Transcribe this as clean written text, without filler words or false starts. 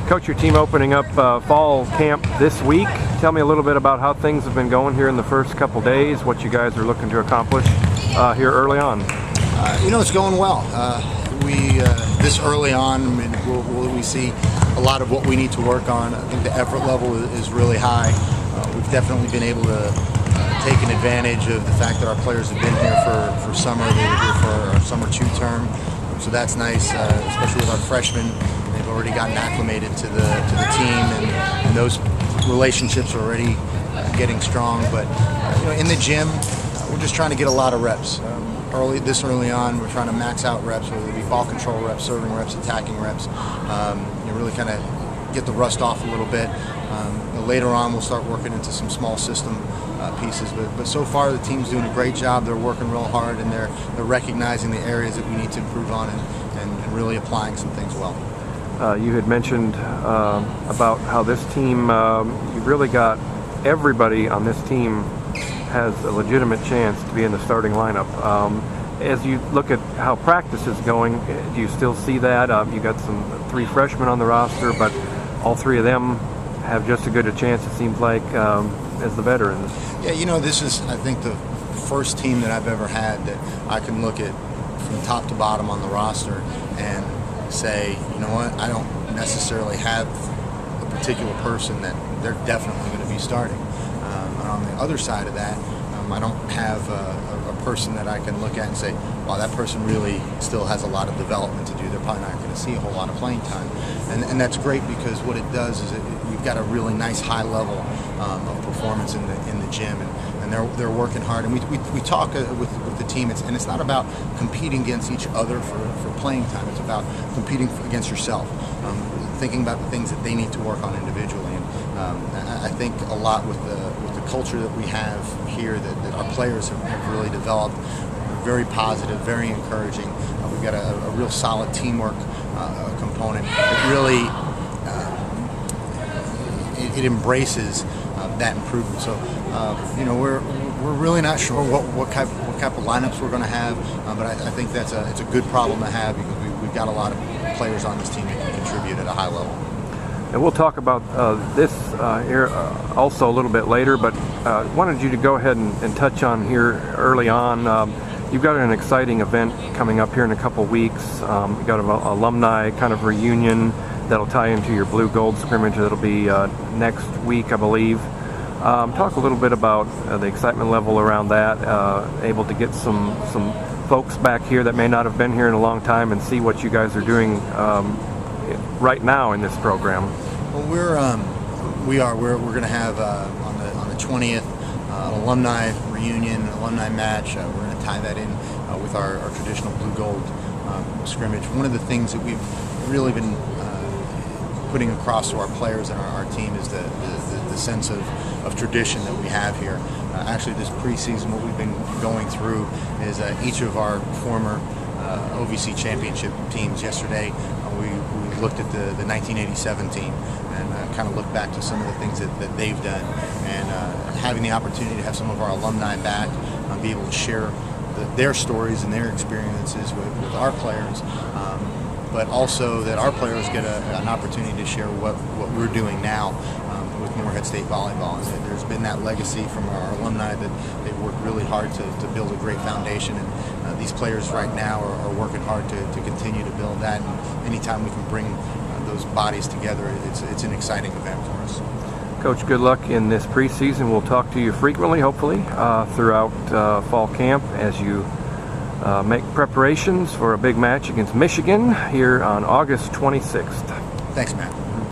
Coach, your team opening up fall camp this week. Tell me a little bit about how things have been going here in the first couple days, what you guys are looking to accomplish here early on. It's going well. This early on, we see a lot of what we need to work on. I think the effort level is really high. We've definitely been able to take an advantage of the fact that our players have been here for summer. They were here for our summer 2 term, so that's nice, especially with our freshmen. They've already gotten acclimated to the team, and those relationships are already getting strong. But in the gym, we're just trying to get a lot of reps. This early on, we're trying to max out reps, whether it be ball control reps, serving reps, attacking reps. Really kind of get the rust off a little bit. Later on, we'll start working into some small system pieces. But so far, the team's doing a great job. They're working real hard, and they're recognizing the areas that we need to improve on, and really applying some things well. You had mentioned about how this team, you really got everybody on this team has a legitimate chance to be in the starting lineup. As you look at how practice is going, do you still see that? You got 3 freshmen on the roster, but all 3 of them have just as good a chance, it seems like, as the veterans. Yeah, this is, I think, the first team that I've ever had that I can look at from top to bottom on the roster and say, you know what, I don't necessarily have a particular person that they're definitely going to be starting. And on the other side of that, I don't have a person that I can look at and say, wow, that person really still has a lot of development to do. They're probably not going to see a whole lot of playing time. And that's great, because what it does is we've got a really nice high level of performance in the gym, and they're working hard. And we talk with the team, and it's not about competing against each other for playing time. It's about competing against yourself, thinking about the things that they need to work on individually. And I think a lot with the culture that we have here that our players have really developed, very positive, very encouraging. We've got a real solid teamwork component that really it embraces that improvement. So we're really not sure what type of lineups we're going to have, but I think it's a good problem to have, because we've got a lot of players on this team that can contribute at a high level. And we'll talk about this here also a little bit later, but wanted you to go ahead and touch on here early on. You've got an exciting event coming up here in a couple weeks. You've got an alumni kind of reunion that'll tie into your blue-gold scrimmage. That'll be next week, I believe. Talk a little bit about the excitement level around that, able to get some folks back here that may not have been here in a long time and see what you guys are doing right now in this program. Well, we're going to have on the 20th an alumni reunion, an alumni match. We're going to tie that in with our traditional blue-gold scrimmage. One of the things that we've really been putting across to our players and our team is the sense of tradition that we have here. Actually, this preseason, what we've been going through is each of our former OVC championship teams. Yesterday, we looked at the 1987 team and kind of looked back to some of the things that they've done, and having the opportunity to have some of our alumni back, be able to share their stories and their experiences with our players, but also that our players get an opportunity to share what we're doing now with Morehead State Volleyball. And there's been that legacy from our alumni that they've worked really hard to build a great foundation, and these players right now are working hard to continue to build that. And anytime we can bring those bodies together, it's an exciting event for us. Coach, good luck in this preseason. We'll talk to you frequently, hopefully, throughout fall camp as you make preparations for a big match against Michigan here on August 26th. Thanks, Matt.